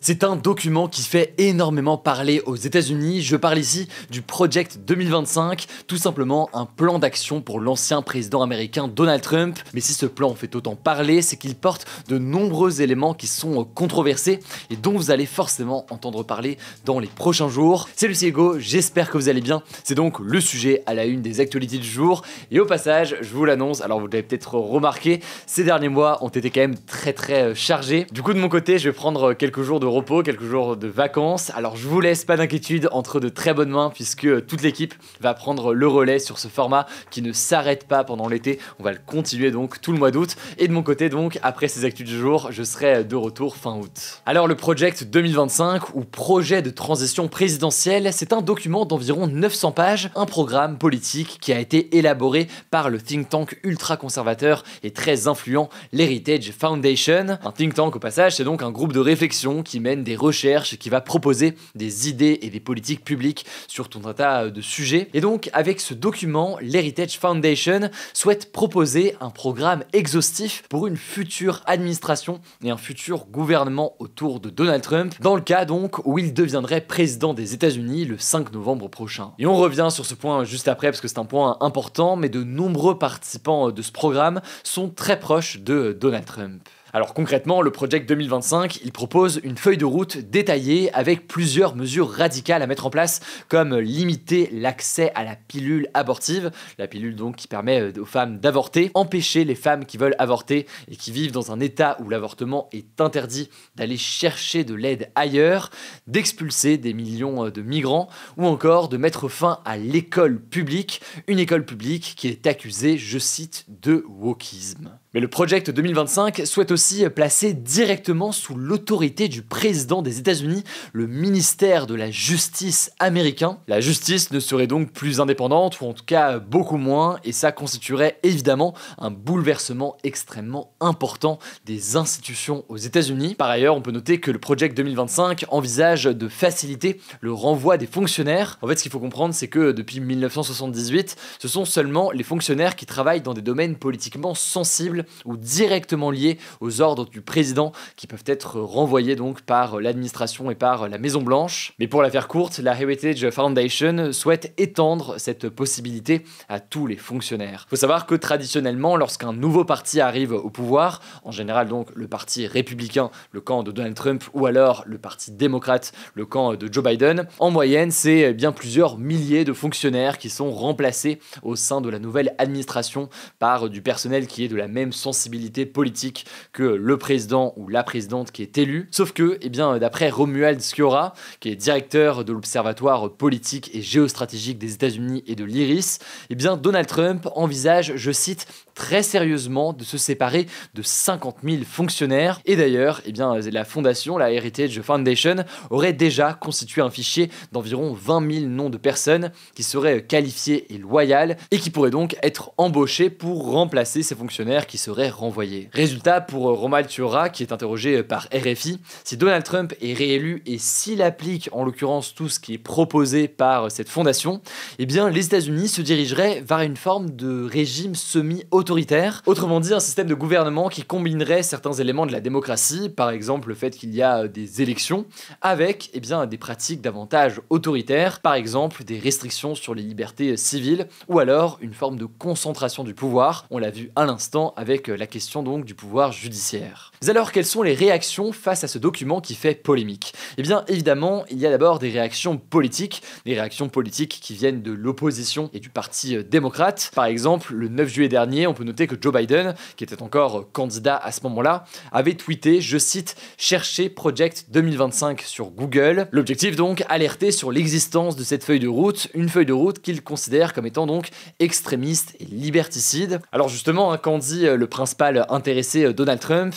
C'est un document qui fait énormément parler aux États-Unis. Je parle ici du Project 2025, tout simplement un plan d'action pour l'ancien président américain Donald Trump. Mais si ce plan fait autant parler, c'est qu'il porte de nombreux éléments qui sont controversés et dont vous allez forcément entendre parler dans les prochains jours. C'est Lucie Hugo, j'espère que vous allez bien. C'est donc le sujet à la une des actualités du jour. Et au passage, je vous l'annonce, alors vous l'avez peut-être remarqué, ces derniers mois ont été quand même très chargés. Du coup, de mon côté, je vais prendre quelques jours de repos, quelques jours de vacances. Alors je vous laisse, pas d'inquiétude, entre de très bonnes mains puisque toute l'équipe va prendre le relais sur ce format qui ne s'arrête pas pendant l'été. On va le continuer donc tout le mois d'août. Et de mon côté donc, après ces actus du jour, je serai de retour fin août. Alors le Project 2025 ou projet de transition présidentielle, c'est un document d'environ 900 pages, un programme politique qui a été élaboré par le think tank ultra conservateur et très influent l'Heritage Foundation. Un think tank au passage, c'est donc un groupe de réflexion qui mène des recherches et qui va proposer des idées et des politiques publiques sur tout un tas de sujets. Et donc avec ce document, l'Heritage Foundation souhaite proposer un programme exhaustif pour une future administration et un futur gouvernement autour de Donald Trump, dans le cas donc où il deviendrait président des États-Unis le 5 novembre prochain. Et on revient sur ce point juste après parce que c'est un point important, mais de nombreux participants de ce programme sont très proches de Donald Trump. Alors concrètement, le Project 2025, il propose une feuille de route détaillée avec plusieurs mesures radicales à mettre en place, comme limiter l'accès à la pilule abortive, la pilule donc qui permet aux femmes d'avorter, empêcher les femmes qui veulent avorter et qui vivent dans un état où l'avortement est interdit d'aller chercher de l'aide ailleurs, d'expulser des millions de migrants, ou encore de mettre fin à l'école publique, une école publique qui est accusée, je cite, de wokisme. Mais le Project 2025 souhaite aussi placer directement sous l'autorité du président des États-Unis le ministère de la Justice américain. La justice ne serait donc plus indépendante, ou en tout cas beaucoup moins, et ça constituerait évidemment un bouleversement extrêmement important des institutions aux États-Unis. Par ailleurs, on peut noter que le Project 2025 envisage de faciliter le renvoi des fonctionnaires. En fait, ce qu'il faut comprendre, c'est que depuis 1978, ce sont seulement les fonctionnaires qui travaillent dans des domaines politiquement sensibles ou directement liés aux ordres du président qui peuvent être renvoyés donc par l'administration et par la Maison Blanche. Mais pour la faire courte, la Heritage Foundation souhaite étendre cette possibilité à tous les fonctionnaires. Il faut savoir que traditionnellement, lorsqu'un nouveau parti arrive au pouvoir, en général donc le parti républicain, le camp de Donald Trump, ou alors le parti démocrate, le camp de Joe Biden, en moyenne c'est bien plusieurs milliers de fonctionnaires qui sont remplacés au sein de la nouvelle administration par du personnel qui est de la même sensibilité politique que le président ou la présidente qui est élu. Sauf que, d'après Romuald Sciorra, qui est directeur de l'Observatoire politique et géostratégique des États-Unis et de l'IRIS, Donald Trump envisage, je cite, très sérieusement de se séparer de 50 000 fonctionnaires. Et d'ailleurs, la fondation, la Heritage Foundation, aurait déjà constitué un fichier d'environ 20 000 noms de personnes qui seraient qualifiées et loyales et qui pourraient donc être embauchées pour remplacer ces fonctionnaires qui seraient renvoyés. Résultat, pour Romuald Sciorra, qui est interrogé par RFI, si Donald Trump est réélu et s'il applique en l'occurrence tout ce qui est proposé par cette fondation, les États-Unis se dirigeraient vers une forme de régime semi-autoritaire, autrement dit un système de gouvernement qui combinerait certains éléments de la démocratie, par exemple le fait qu'il y a des élections, avec des pratiques davantage autoritaires, par exemple des restrictions sur les libertés civiles, ou alors une forme de concentration du pouvoir, on l'a vu à l'instant avec la question donc du pouvoir judiciaire. Mais alors, quelles sont les réactions face à ce document qui fait polémique ? Évidemment, il y a d'abord des réactions politiques qui viennent de l'opposition et du parti démocrate. Par exemple, le 9 juillet dernier, on peut noter que Joe Biden, qui était encore candidat à ce moment-là, avait tweeté, je cite, « Cherchez Project 2025 sur Google ». L'objectif donc, alerter sur l'existence de cette feuille de route, une feuille de route qu'il considère comme étant donc extrémiste et liberticide. Alors justement, quand dit le principal intéressé Donald Trump,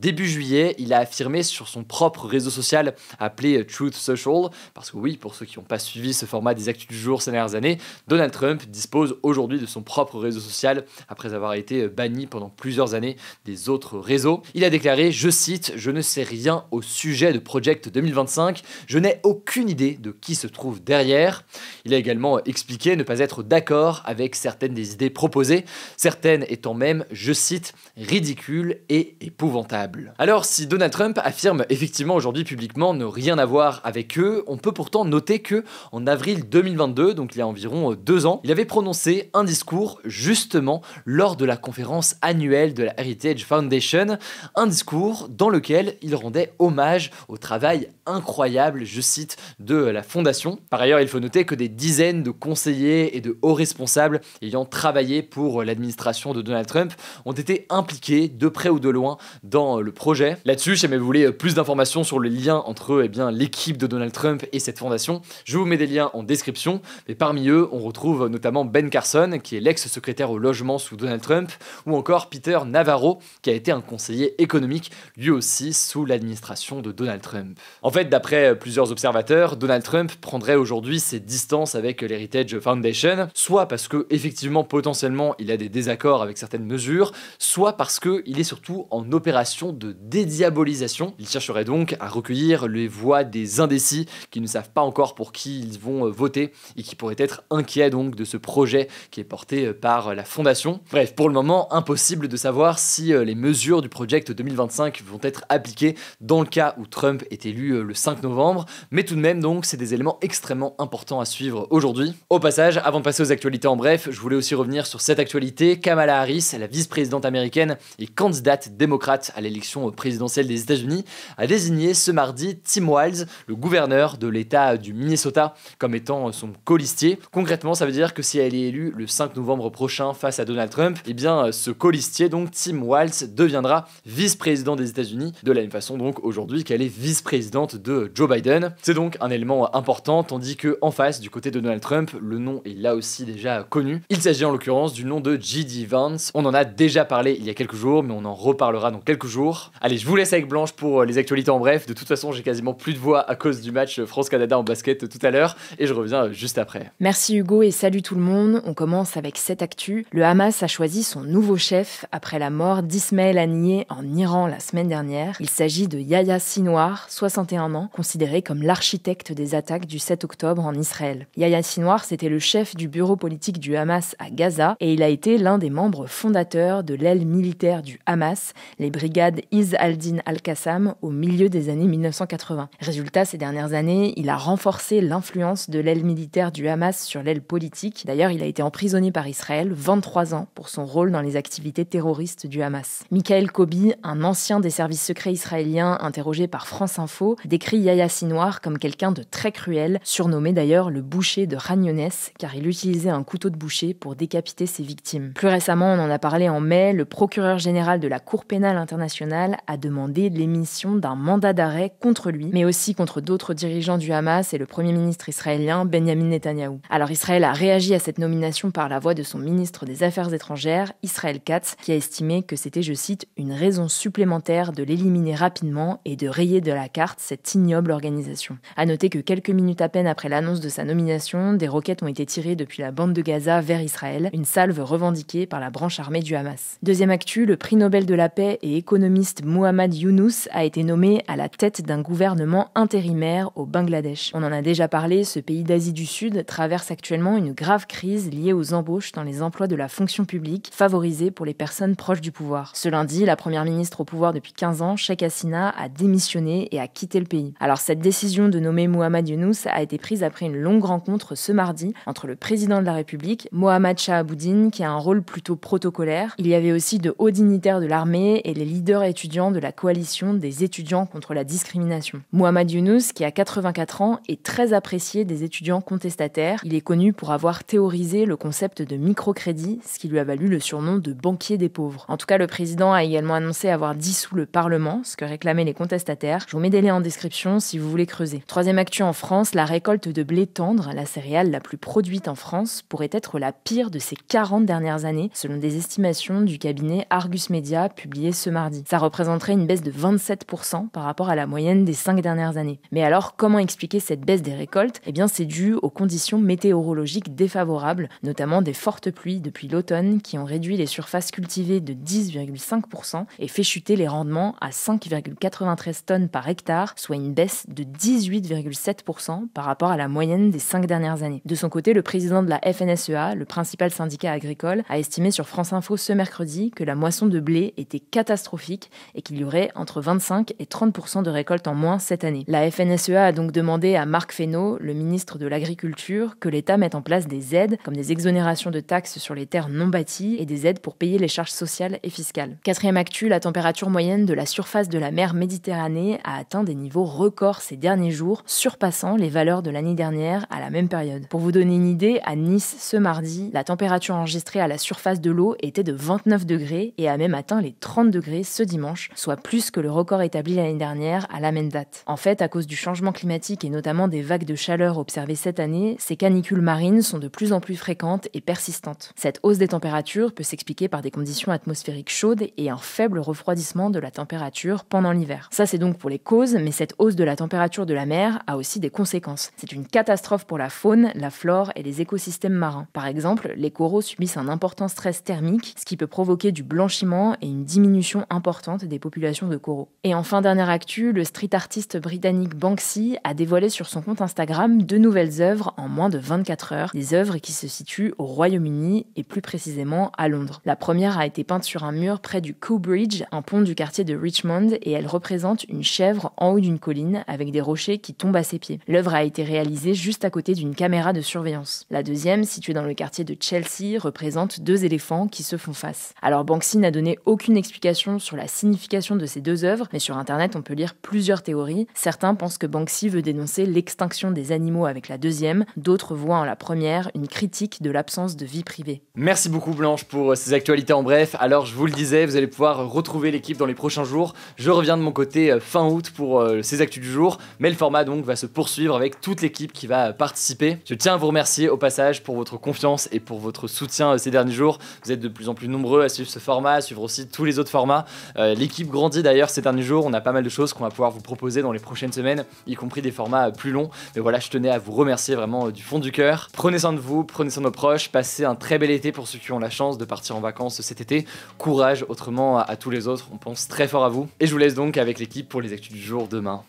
début juillet, il a affirmé sur son propre réseau social appelé Truth Social, parce que oui, pour ceux qui n'ont pas suivi ce format des actus du jour ces dernières années, Donald Trump dispose aujourd'hui de son propre réseau social après avoir été banni pendant plusieurs années des autres réseaux. Il a déclaré, je cite, « Je ne sais rien au sujet de Project 2025, je n'ai aucune idée de qui se trouve derrière ». Il a également expliqué ne pas être d'accord avec certaines des idées proposées, certaines étant même, je cite, « ridicules et épouvantables ». épouvantable. Alors si Donald Trump affirme effectivement aujourd'hui publiquement ne rien avoir avec eux, on peut pourtant noter que en avril 2022, donc il y a environ 2 ans, il avait prononcé un discours justement lors de la conférence annuelle de la Heritage Foundation, un discours dans lequel il rendait hommage au travail incroyable, je cite, de la fondation. Par ailleurs, il faut noter que des dizaines de conseillers et de hauts responsables ayant travaillé pour l'administration de Donald Trump ont été impliqués de près ou de loin dans le projet. Là-dessus, si jamais vous voulez plus d'informations sur le lien entre l'équipe de Donald Trump et cette fondation, je vous mets des liens en description, mais parmi eux, on retrouve notamment Ben Carson, qui est l'ex-secrétaire au logement sous Donald Trump, ou encore Peter Navarro, qui a été un conseiller économique, lui aussi sous l'administration de Donald Trump. En fait, d'après plusieurs observateurs, Donald Trump prendrait aujourd'hui ses distances avec l'Heritage Foundation, soit parce que effectivement potentiellement il a des désaccords avec certaines mesures, soit parce qu'il est surtout en opération de dédiabolisation. Il chercherait donc à recueillir les voix des indécis qui ne savent pas encore pour qui ils vont voter et qui pourraient être inquiets donc de ce projet qui est porté par la fondation. Bref, pour le moment, impossible de savoir si les mesures du Project 2025 vont être appliquées dans le cas où Trump est élu le 5 novembre, mais tout de même donc c'est des éléments extrêmement importants à suivre aujourd'hui. Au passage, avant de passer aux actualités en bref, je voulais aussi revenir sur cette actualité. Kamala Harris, la vice-présidente américaine et candidate démocrate à l'élection présidentielle des États-Unis, a désigné ce mardi Tim Walz, le gouverneur de l'État du Minnesota, comme étant son colistier. Concrètement, ça veut dire que si elle est élue le 5 novembre prochain face à Donald Trump, eh bien ce colistier, donc Tim Walz, deviendra vice-président des États-Unis, de la même façon donc aujourd'hui qu'elle est vice-présidente de Joe Biden. C'est donc un élément important, tandis que en face, du côté de Donald Trump, le nom est là aussi déjà connu. Il s'agit en l'occurrence du nom de J.D. Vance. On en a déjà parlé il y a quelques jours, mais on en reparlera dans quelques jours. Allez, je vous laisse avec Blanche pour les actualités en bref. De toute façon, j'ai quasiment plus de voix à cause du match France-Canada en basket tout à l'heure, et je reviens juste après. Merci Hugo et salut tout le monde. On commence avec cette actu. Le Hamas a choisi son nouveau chef après la mort d'Ismaël Haniyeh en Iran la semaine dernière. Il s'agit de Yahya Sinwar, 61 ans, considéré comme l'architecte des attaques du 7 octobre en Israël. Yahya Sinwar, c'était le chef du bureau politique du Hamas à Gaza et il a été l'un des membres fondateurs de l'aile militaire du Hamas, les brigades Izz al-Din al-Qassam, au milieu des années 1980. Résultat, ces dernières années, il a renforcé l'influence de l'aile militaire du Hamas sur l'aile politique. D'ailleurs, il a été emprisonné par Israël 23 ans pour son rôle dans les activités terroristes du Hamas. Michael Kobi, un ancien des services secrets israéliens interrogé par France Info, décrit Yahya Sinwar comme quelqu'un de très cruel, surnommé d'ailleurs le boucher de Khan Younes, car il utilisait un couteau de boucher pour décapiter ses victimes. Plus récemment, on en a parlé en mai, le procureur général de la Cour pénale internationale a demandé l'émission d'un mandat d'arrêt contre lui, mais aussi contre d'autres dirigeants du Hamas et le premier ministre israélien Benjamin Netanyahou. Alors Israël a réagi à cette nomination par la voix de son ministre des Affaires étrangères, Israël Katz, qui a estimé que c'était, je cite, une raison supplémentaire de l'éliminer rapidement et de rayer de la carte cette ignoble organisation. À noter que quelques minutes à peine après l'annonce de sa nomination, des roquettes ont été tirées depuis la bande de Gaza vers Israël, une salve revendiquée par la branche armée du Hamas. Deuxième actu, le prix Nobel de la paix et économiste Muhammad Yunus a été nommé à la tête d'un gouvernement intérimaire au Bangladesh. On en a déjà parlé, ce pays d'Asie du Sud traverse actuellement une grave crise liée aux embauches dans les emplois de la fonction publique, favorisés pour les personnes proches du pouvoir. Ce lundi, la première ministre au pouvoir depuis 15 ans, Sheikh Hasina, a démissionné et a quitté le pays. Alors cette décision de nommer Muhammad Yunus a été prise après une longue rencontre ce mardi entre le président de la République, Mohammad Shahabuddin, qui a un rôle plutôt protocolaire. Il y avait aussi de hauts dignitaires de l'armée et les leaders étudiants de la coalition des étudiants contre la discrimination. Muhammad Yunus, qui a 84 ans, est très apprécié des étudiants contestataires. Il est connu pour avoir théorisé le concept de microcrédit, ce qui lui a valu le surnom de banquier des pauvres. En tout cas, le président a également annoncé avoir dissous le Parlement, ce que réclamaient les contestataires. Je vous mets des liens en description si vous voulez creuser. Troisième actu en France, la récolte de blé tendre, la céréale la plus produite en France, pourrait être la pire de ces 40 dernières années, selon des estimations du cabinet Argus Media publiées ce mardi. Ça représenterait une baisse de 27% par rapport à la moyenne des 5 dernières années. Mais alors, comment expliquer cette baisse des récoltes ? Eh bien, c'est dû aux conditions météorologiques défavorables, notamment des fortes pluies depuis l'automne qui ont réduit les surfaces cultivées de 10,5% et fait chuter les rendements à 5,93 tonnes par hectare, soit une baisse de 18,7% par rapport à la moyenne des 5 dernières années. De son côté, le président de la FNSEA, le principal syndicat agricole, a estimé sur France Info ce mercredi que la moisson de blé était catastrophique catastrophique et qu'il y aurait entre 25 et 30% de récoltes en moins cette année. La FNSEA a donc demandé à Marc Fesneau, le ministre de l'Agriculture, que l'État mette en place des aides, comme des exonérations de taxes sur les terres non bâties et des aides pour payer les charges sociales et fiscales. Quatrième actu, la température moyenne de la surface de la mer Méditerranée a atteint des niveaux records ces derniers jours, surpassant les valeurs de l'année dernière à la même période. Pour vous donner une idée, à Nice ce mardi, la température enregistrée à la surface de l'eau était de 29 degrés et a même atteint les 30 degrés ce dimanche, soit plus que le record établi l'année dernière à la même date. En fait, à cause du changement climatique et notamment des vagues de chaleur observées cette année, ces canicules marines sont de plus en plus fréquentes et persistantes. Cette hausse des températures peut s'expliquer par des conditions atmosphériques chaudes et un faible refroidissement de la température pendant l'hiver. Ça, c'est donc pour les causes, mais cette hausse de la température de la mer a aussi des conséquences. C'est une catastrophe pour la faune, la flore et les écosystèmes marins. Par exemple, les coraux subissent un important stress thermique, ce qui peut provoquer du blanchiment et une diminution importante des populations de coraux. Et enfin, dernière actu, le street artiste britannique Banksy a dévoilé sur son compte Instagram 2 nouvelles œuvres en moins de 24 heures, des œuvres qui se situent au Royaume-Uni et plus précisément à Londres. La première a été peinte sur un mur près du Kew Bridge, un pont du quartier de Richmond, et elle représente une chèvre en haut d'une colline avec des rochers qui tombent à ses pieds. L'œuvre a été réalisée juste à côté d'une caméra de surveillance. La deuxième, située dans le quartier de Chelsea, représente 2 éléphants qui se font face. Alors Banksy n'a donné aucune explication sur la signification de ces 2 œuvres, mais sur internet on peut lire plusieurs théories. Certains pensent que Banksy veut dénoncer l'extinction des animaux avec la deuxième, d'autres voient en la première une critique de l'absence de vie privée. Merci beaucoup Blanche pour ces actualités en bref. Alors je vous le disais, vous allez pouvoir retrouver l'équipe dans les prochains jours. Je reviens de mon côté fin août pour ces actus du jour, mais le format donc va se poursuivre avec toute l'équipe qui va participer. Je tiens à vous remercier au passage pour votre confiance et pour votre soutien ces derniers jours. Vous êtes de plus en plus nombreux à suivre ce format, à suivre aussi tous les autres formats. L'équipe grandit d'ailleurs ces derniers jours, on a pas mal de choses qu'on va pouvoir vous proposer dans les prochaines semaines, y compris des formats plus longs. Mais voilà, je tenais à vous remercier vraiment du fond du cœur. Prenez soin de vous, prenez soin de nos proches, passez un très bel été pour ceux qui ont la chance de partir en vacances cet été. Courage autrement à tous les autres, on pense très fort à vous. Et je vous laisse donc avec l'équipe pour les actus du jour demain.